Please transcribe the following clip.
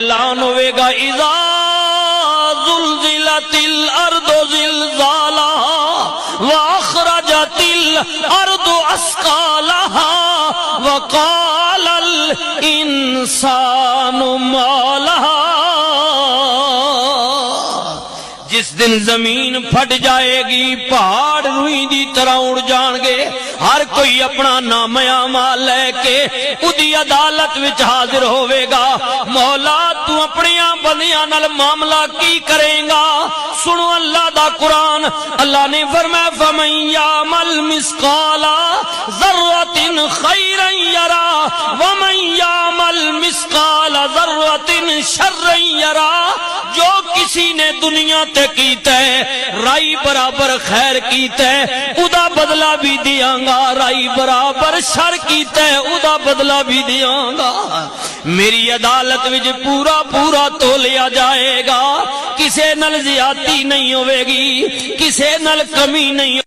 اعلان ہوئے گا اذا زلزلت الارض زلزالها واخرجت الارض اثقالها وقال الانسان ما لها۔ جس دن زمین پھٹ جائے گی، پہاڑ روئی دی طرح اڑ جان گے، ہر کوئی اپنا نام اعمال لے کے اودی عدالت وچ حاضر ہوئے گا۔ مولا تو اپنی بندیاں نال معاملہ کی کریں گا؟ سنو اللہ دا قرآن، اللہ نے فرمایا فمن یعمل مثقال ذرۃ خیرا یرا ومن یعمل مثقال ذرۃ شرا یرا۔ جو کسی نے دنیا تے کیتا ہے رائی برابر خیر کیتا ہے ادا بدلہ بھی دیاں گا، رائی برابر شر کیتا ہے ادا بدلہ بھی دیاں گا۔ میری عدالت وچ پورا پورا تولیا جائے گا، کسے نال زیادتی نہیں ہوئے گی، کسے نال کمی نہیں